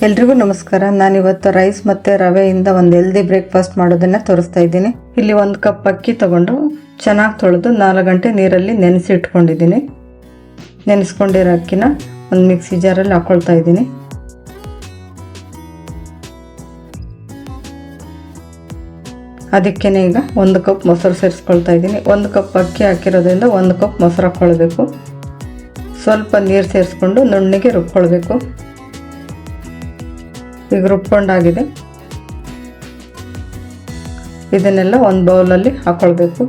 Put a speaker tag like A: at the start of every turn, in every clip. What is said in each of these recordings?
A: ಎಲ್ರಿಗೂ ನಮಸ್ಕಾರ. ನಾನಿವತ್ತು ರೈಸ್ ಮತ್ತು ರವೆಯಿಂದ ಒಂದು ಹೆಲ್ದಿ ಬ್ರೇಕ್ಫಾಸ್ಟ್ ಮಾಡೋದನ್ನು ತೋರಿಸ್ತಾ ಇದ್ದೀನಿ. ಇಲ್ಲಿ 1 ಕಪ್ ಅಕ್ಕಿ ತಗೊಂಡು ಚೆನ್ನಾಗಿ ತೊಳೆದು 4 ಗಂಟೆ ನೀರಲ್ಲಿ ನೆನೆಸಿ ಇಟ್ಕೊಂಡಿದ್ದೀನಿ. ನೆನೆಸ್ಕೊಂಡಿರೋ ಅಕ್ಕಿನ ಒಂದು ಮಿಕ್ಸಿ ಜಾರಲ್ಲಿ ಹಾಕ್ಕೊಳ್ತಾ ಇದ್ದೀನಿ. ಅದಕ್ಕೇ ಈಗ 1 ಕಪ್ ಮೊಸರು ಸೇರಿಸ್ಕೊಳ್ತಾ ಇದ್ದೀನಿ. 1 ಕಪ್ ಅಕ್ಕಿ ಹಾಕಿರೋದ್ರಿಂದ 1 ಕಪ್ ಮೊಸರು ಹಾಕ್ಕೊಳ್ಬೇಕು. ಸ್ವಲ್ಪ ನೀರು ಸೇರಿಸ್ಕೊಂಡು ನುಣ್ಣಗೆ ರುಬ್ಕೊಳ್ಬೇಕು. ಈಗ ರುಬ್ಕೊಂಡಾಗಿದೆ. ಇದನ್ನೆಲ್ಲ ಒಂದು ಬೌಲಲ್ಲಿ ಹಾಕ್ಕೊಳ್ಬೇಕು.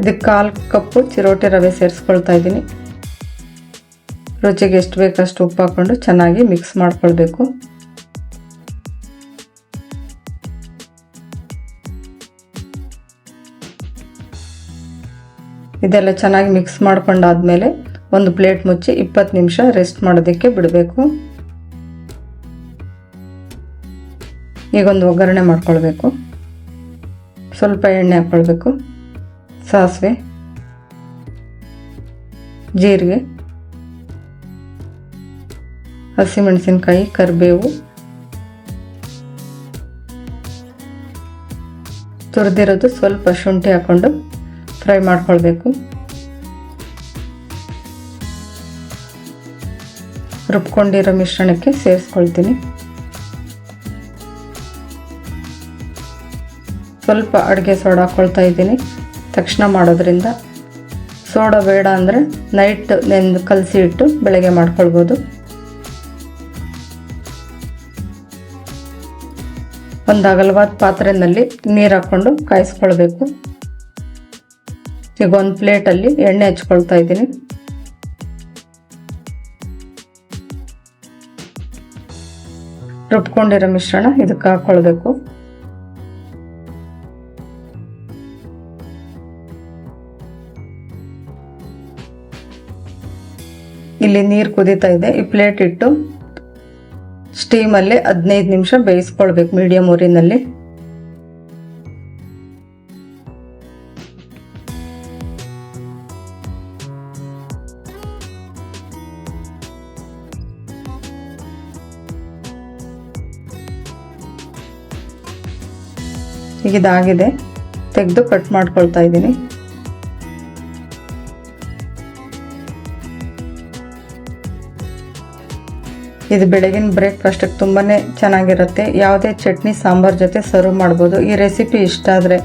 A: ಇದಕ್ಕೆ 1/4 ಕಪ್ಪು ಚಿರೋಟಿ ರವೆ ಸೇರಿಸ್ಕೊಳ್ತಾ ಇದ್ದೀನಿ. ರುಚಿಗೆ ಎಷ್ಟು ಬೇಕಷ್ಟು ಉಪ್ಪು ಹಾಕ್ಕೊಂಡು ಚೆನ್ನಾಗಿ ಮಿಕ್ಸ್ ಮಾಡ್ಕೊಳ್ಬೇಕು. ಇದೆಲ್ಲ ಚೆನ್ನಾಗಿ ಮಿಕ್ಸ್ ಮಾಡ್ಕೊಂಡಾದ್ಮೇಲೆ ಒಂದು ಪ್ಲೇಟ್ ಮುಚ್ಚಿ 20 ನಿಮಿಷ ರೆಸ್ಟ್ ಮಾಡೋದಕ್ಕೆ ಬಿಡಬೇಕು. ಈಗ ಒಂದು ಒಗ್ಗರಣೆ ಮಾಡ್ಕೊಳ್ಬೇಕು. ಸ್ವಲ್ಪ ಎಣ್ಣೆ ಹಾಕ್ಕೊಳ್ಬೇಕು. ಸಾಸಿವೆ, ಜೀರಿಗೆ, ಹಸಿಮೆಣಸಿನಕಾಯಿ, ಕರಿಬೇವು, ತುರಿದಿರೋದು ಸ್ವಲ್ಪ ಶುಂಠಿ ಹಾಕ್ಕೊಂಡು ಫ್ರೈ ಮಾಡ್ಕೊಳ್ಬೇಕು. ರುಬ್ಕೊಂಡಿರೋ ಮಿಶ್ರಣಕ್ಕೆ ಸೇರಿಸ್ಕೊಳ್ತೀನಿ. ಸ್ವಲ್ಪ ಅಡುಗೆ ಸೋಡಾ ಹಾಕ್ಕೊಳ್ತಾ ಇದ್ದೀನಿ. ತಕ್ಷಣ ಮಾಡೋದ್ರಿಂದ ಸೋಡಾ ಬೇಡ ಅಂದರೆ ನೈಟ್ ಕಲಸಿ ಇಟ್ಟು ಬೆಳಗ್ಗೆ ಮಾಡ್ಕೊಳ್ಬೋದು. ಒಂದು ಅಗಲವಾದ ಪಾತ್ರೆಯಲ್ಲಿ ನೀರು ಹಾಕ್ಕೊಂಡು ಕಾಯಿಸ್ಕೊಳ್ಬೇಕು. ಈಗ ಒಂದು ಪ್ಲೇಟಲ್ಲಿ ಎಣ್ಣೆ ಹಚ್ಕೊಳ್ತಾ ಇದ್ದೀನಿ. ರುಬ್ಕೊಂಡಿರೋ ಮಿಶ್ರಣ ಇದಕ್ಕೆ ಹಾಕ್ಕೊಳ್ಬೇಕು. ಇಲ್ಲಿ ನೀರು ಕುದೀತಾ ಇದೆ. ಈ ಪ್ಲೇಟ್ ಇಟ್ಟು ಸ್ಟೀಮಲ್ಲಿ 15 ನಿಮಿಷ ಬೇಯಿಸ್ಕೊಳ್ಬೇಕು ಮೀಡಿಯಂ ಉರಿನಲ್ಲಿ. ಈಗ ಇದಾಗಿದೆ. ತೆಗೆದು ಕಟ್ ಮಾಡ್ಕೊಳ್ತಾ ಇದ್ದೀನಿ. ಇದು ಬೆಳಗಿನ ಬ್ರೇಕ್ಫಾಸ್ಟಿಗೆ ತುಂಬಾ ಚೆನ್ನಾಗಿರುತ್ತೆ. ಯಾವುದೇ ಚಟ್ನಿ ಸಾಂಬಾರ್ ಜೊತೆ ಸರ್ವ್ ಮಾಡ್ಬೋದು. ಈ ರೆಸಿಪಿ ಇಷ್ಟ ಆದರೆ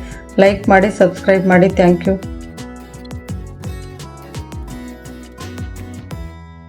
A: ಲೈಕ್ ಮಾಡಿ, ಸಬ್ಸ್ಕ್ರೈಬ್ ಮಾಡಿ. Thank you.